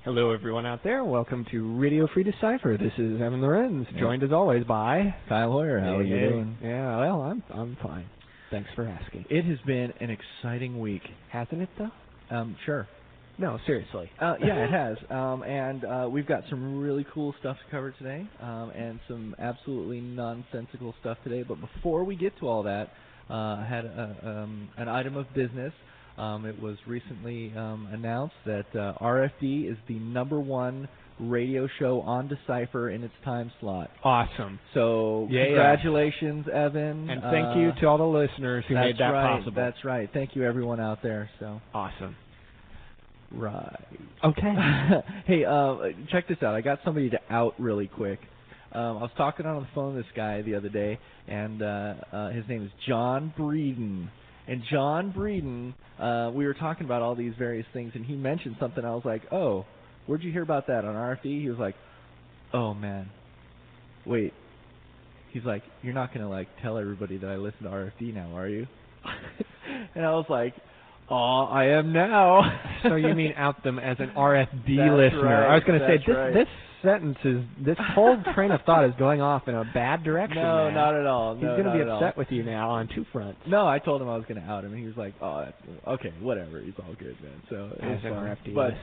Hello, everyone out there. Welcome to Radio Free Decipher. This is Evan Lorenz, joined as always by Kyle Hoyer. How are you doing? Yeah, well, I'm fine. Thanks for asking. It has been an exciting week, Hasn't it, though? Sure. No, seriously. Yeah, it has. And we've got some really cool stuff to cover today, and some absolutely nonsensical stuff today. But before we get to all that, I had an item of business. It was recently announced that RFD is the #1 radio show on Decipher in its time slot. Awesome. So congratulations, Evan. And thank you to all the listeners who made that possible. That's right. Thank you, everyone out there. So awesome. Right. Okay. Hey, check this out. I got somebody to out really quick. I was talking on the phone to this guy the other day, and his name is John Breeden. And John Breeden, we were talking about all these various things, and he mentioned something. I was like, oh, where'd you hear about that on RFD? He was like, oh, man, wait. He's like, you're not going to, tell everybody that I listen to RFD now, are you? And I was like, oh, I am now. So you mean out them as an RFD That's listener. Right, I was going to say, right. this whole train of thought is going off in a bad direction. No, man. not at all. He's going to be upset with you now on two fronts. No, I told him I was going to out him, and he was like, oh, okay, whatever. He's all good, man. So as an RFD But,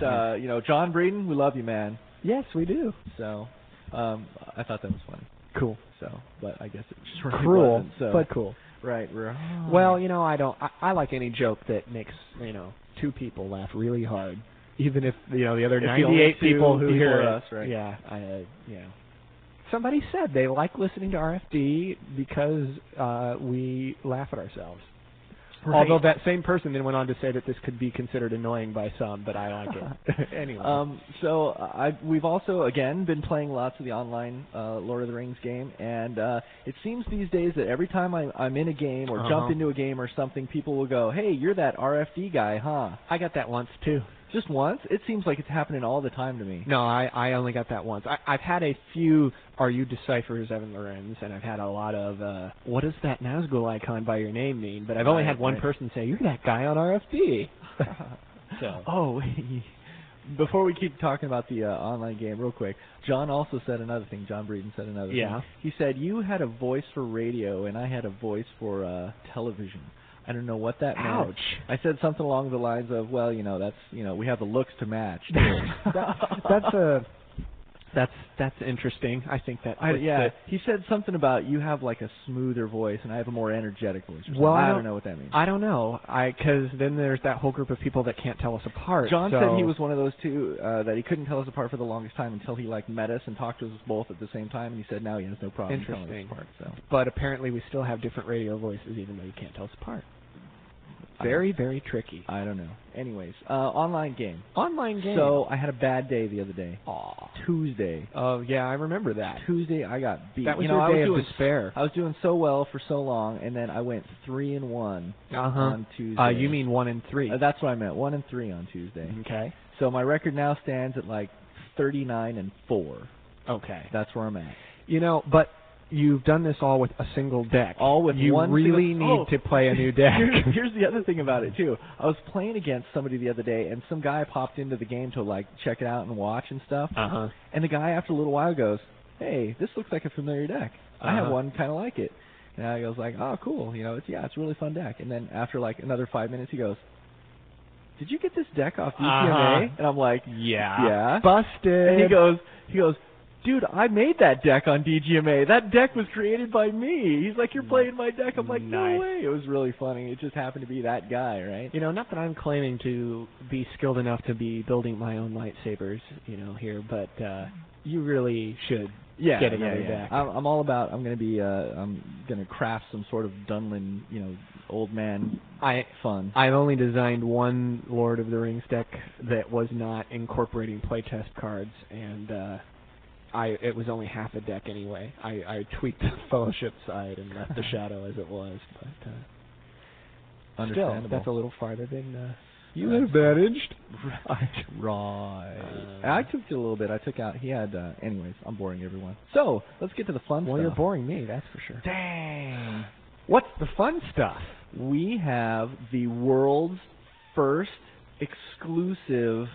John Breeden, we love you, man. Yes, we do. So I thought that was funny. Cool. So, but I guess it just really cruel, wasn't, so. but cool. Right. Well, I like any joke that makes, two people laugh really hard. Even if, the other 98 people who hear us, right? Yeah, Somebody said they like listening to RFD because we laugh at ourselves. Right. Although that same person then went on to say that this could be considered annoying by some, but I like it. Anyway. We've also, again, been playing lots of the online Lord of the Rings game, and it seems these days that every time I'm in a game or jump into a game or something, people will go, hey, you're that RFD guy, huh? I got that once, too. Just once? It seems like it's happening all the time to me. No, I only got that once. I've had a few Are You Decipher's Evan Lorenz, and I've had a lot of, what does that Nazgul icon by your name mean? But I've only had one person say, you're that guy on RFD. Before we keep talking about the online game real quick, John also said another thing. John Breeden said another thing. He said, you had a voice for radio, and I had a voice for television. I don't know what that meant. Ouch. I said something along the lines of, well, that's, we have the looks to match. That's interesting. I think that. He said something about you have like a smoother voice and I have a more energetic voice. Well, I don't know what that means. I don't know. Because then there's that whole group of people that can't tell us apart. John said he was one of those two that he couldn't tell us apart for the longest time until he met us and talked to us both at the same time, and he said now he has no problem telling us apart. So. But apparently we still have different radio voices even though you can't tell us apart. Very, very tricky. I don't know. Anyways, online game. Online game. So I had a bad day the other day. Aw. Tuesday. Oh, yeah, I remember that. Tuesday I got beat. That was your day of despair. I was doing so well for so long, and then I went 3-1 on Tuesday. You mean 1-3? That's what I meant. 1-3 on Tuesday. Okay. So my record now stands at 39-4. Okay. That's where I'm at. But you've done this all with a single deck. All with you one. You really need to play a new deck. Here's the other thing about it too. I was playing against somebody the other day, and some guy popped into the game to check it out and watch and stuff. And the guy after a little while goes, "Hey, this looks like a familiar deck. I have one kind of like it." And I was like, "Oh, cool. It's a really fun deck." And then after another 5 minutes, he goes, "Did you get this deck off DGMA?" And I'm like, "Yeah." Busted. And he goes. Dude, I made that deck on DGMA. That deck was created by me. He's like, you're playing my deck. I'm like, no way. It was really funny. It just happened to be that guy, right? Not that I'm claiming to be skilled enough to be building my own lightsabers, here, but you really should get another deck. I'm all about, I'm going to craft some sort of Dunlin, old man fun. I've only designed one Lord of the Rings deck that was not incorporating playtest cards, and it was only half a deck anyway. I tweaked the Fellowship side and left the Shadow as it was, but understandable. Still, that's a little farther than you advantaged. Right. I took it a little bit. I took out. He had. Anyways, I'm boring everyone. So let's get to the fun stuff. Well, you're boring me, that's for sure. Dang. What's the fun stuff? We have the world's first exclusive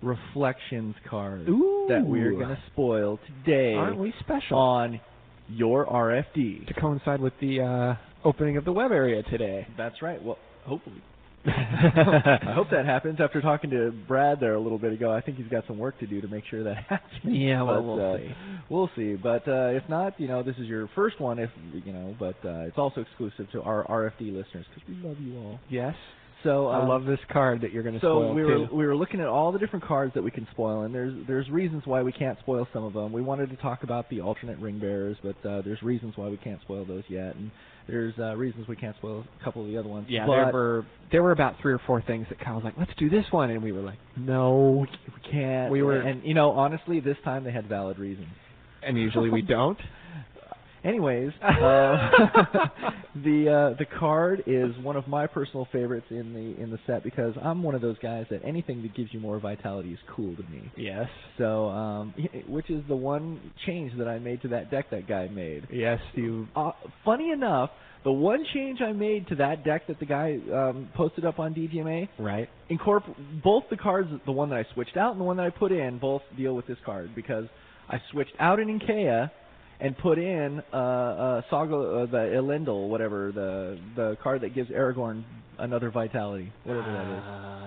Reflections card Ooh. that we're going to spoil today. Aren't we special? On your RFD. To coincide with the opening of the web area today. That's right. Well, hopefully. I hope that happens. After talking to Brad there a little bit ago, I think he's got some work to do to make sure that happens. Yeah, well, we'll see. We'll see. But if not, this is your first one. But it's also exclusive to our RFD listeners because we love you all. Yes. So I love this card that you're going to spoil. So we were looking at all the different cards that we can spoil, and there's reasons why we can't spoil some of them. We wanted to talk about the alternate ring bearers, but there's reasons why we can't spoil those yet, and there's reasons we can't spoil a couple of the other ones. Yeah, there were about 3 or 4 things that Kyle was like, let's do this one, and we were like, no, we can't. And honestly, this time they had valid reasons. And usually we don't. Anyways, the card is one of my personal favorites in the set because I'm one of those guys that anything that gives you more vitality is cool to me. Yes. So, which is the one change that I made to that deck that guy made. Yes, you. Funny enough, the one change I made to that deck that the guy posted up on DGMA, right, both the cards, the one that I switched out and the one that I put in, both deal with this card because I switched out an Inkea and put in Saga, the Elendil, whatever, the card that gives Aragorn another vitality, whatever that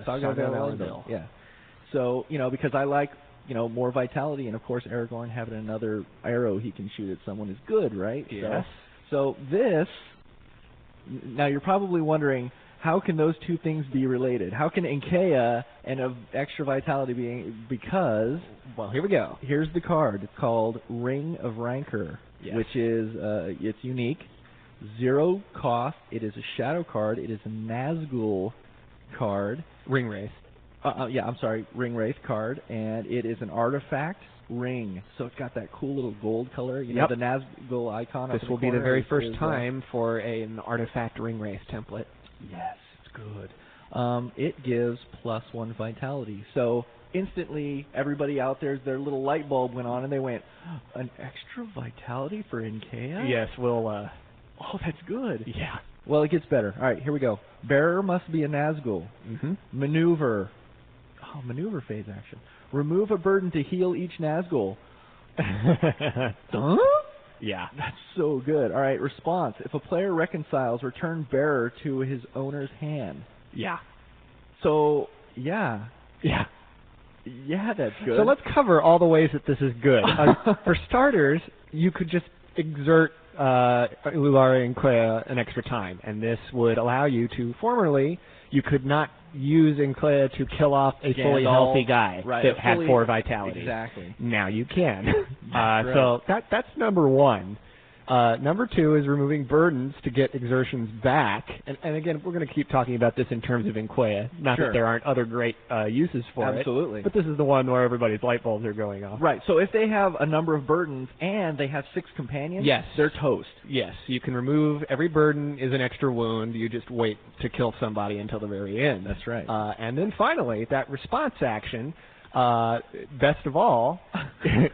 is. Saga of Elendil. Yeah. So, because I like, more vitality, and of course Aragorn having another arrow he can shoot at someone is good, right? Yes. So this, now you're probably wondering, how can those two things be related? How can Inkea and extra vitality be? Because, well, here we go. Here's the card. It's called Ring of Rancor, which is it's unique, 0 cost. It is a shadow card. It is a Nazgul card. Ring Wraith. Ring Wraith card, and it is an artifact ring. So it's got that cool little gold color. The Nazgul icon. This will be the very first time for an artifact Ring Wraith template. Yes, it's good. It gives +1 vitality. So instantly, everybody out their little light bulb went on, and they went, an extra vitality for Inkea? Yes, we'll. Oh, that's good. Yeah. Well, it gets better. All right, here we go. Bearer must be a Nazgul. Mm-hmm. Maneuver. Oh, maneuver phase action. Remove a burden to heal each Nazgul. Huh? Yeah. That's so good. All right, response. If a player reconciles, return bearer to his owner's hand. Yeah. So, yeah. Yeah. Yeah, that's good. So let's cover all the ways that this is good. For starters, you could just exert Lulari and Clea an extra time, and this would allow you to, formerly, you could not use Inkea to kill off a fully healthy guy that had 4 vitality. Exactly. Now you can. Right. So that's number 1. Number 2 is removing burdens to get exertions back. And again, we're going to keep talking about this in terms of Inkea. Not that there aren't other great uses for it. Absolutely. But this is the one where everybody's light bulbs are going off. Right. So if they have a number of burdens and they have 6 companions, they're toast. Yes. You can remove every burden is an extra wound. You just wait to kill somebody until the very end. That's right. And then finally, that response action, best of all,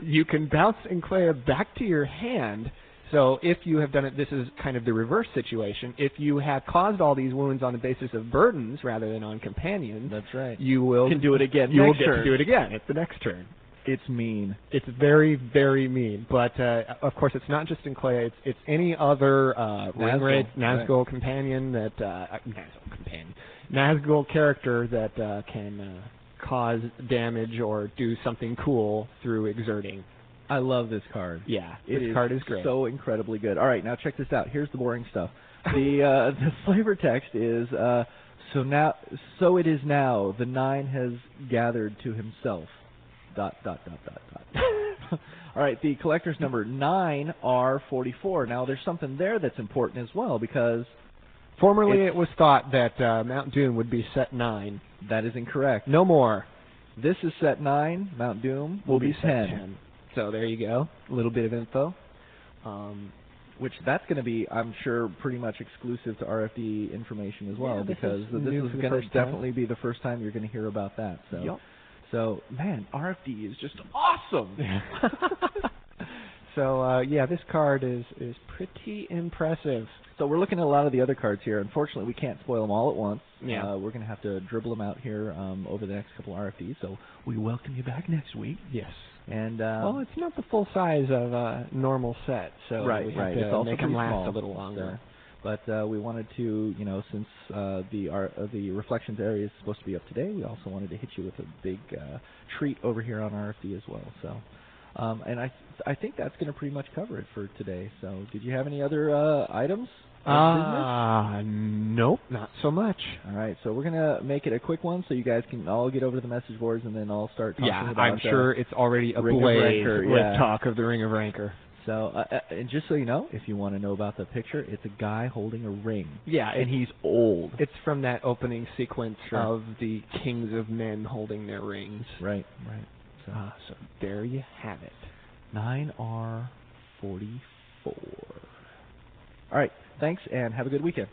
you can bounce Inkea back to your hand. So if you have done it, this is kind of the reverse situation. If you have caused all these wounds on the basis of burdens rather than on companions, that's right. You will can do it again. You will get to do it again at the next turn. It's mean. It's very, very mean. But of course, it's not just Inkea. It's any other Nazgul companion that Nazgul character that can cause damage or do something cool through exerting. I love this card. Yeah, this card is great. So incredibly good. All right, now check this out. Here's the boring stuff. The flavor text is so it is now. The 9 has gathered to himself. ... All right, the collector's number 9R44. Now there's something there that's important as well because formerly it was thought that Mount Doom would be set 9. That is incorrect. No more. This is set 9. Mount Doom will be 10. So there you go, a little bit of info. Which that's going to be, I'm sure, pretty much exclusive to RFD information as well, because this is going to definitely be the first time you're going to hear about that. So, man, RFD is just awesome. So yeah, this card is pretty impressive. So we're looking at a lot of the other cards here. Unfortunately, we can't spoil them all at once. Yeah. We're going to have to dribble them out here over the next couple RFDs. So we welcome you back next week. Yes. And well, it's not the full size of a normal set, so we have to it's also make them last small, a little longer. But we wanted to, since the Reflections area is supposed to be up today, we also wanted to hit you with a big treat over here on RFD as well. So, and I think that's going to pretty much cover it for today. So, did you have any other items? Nope, not so much. All right, so we're gonna make it a quick one, so you guys can all get over to the message boards, and then I'll start talking about. I'm sure it's already ablaze with talk of the Ring of Rancor. So, and just so you know, if you want to know about the picture, it's a guy holding a ring. Yeah, and he's old. It's from that opening sequence of the Kings of Men holding their rings. Right. So there you have it. 9R44. All right, thanks, and have a good weekend.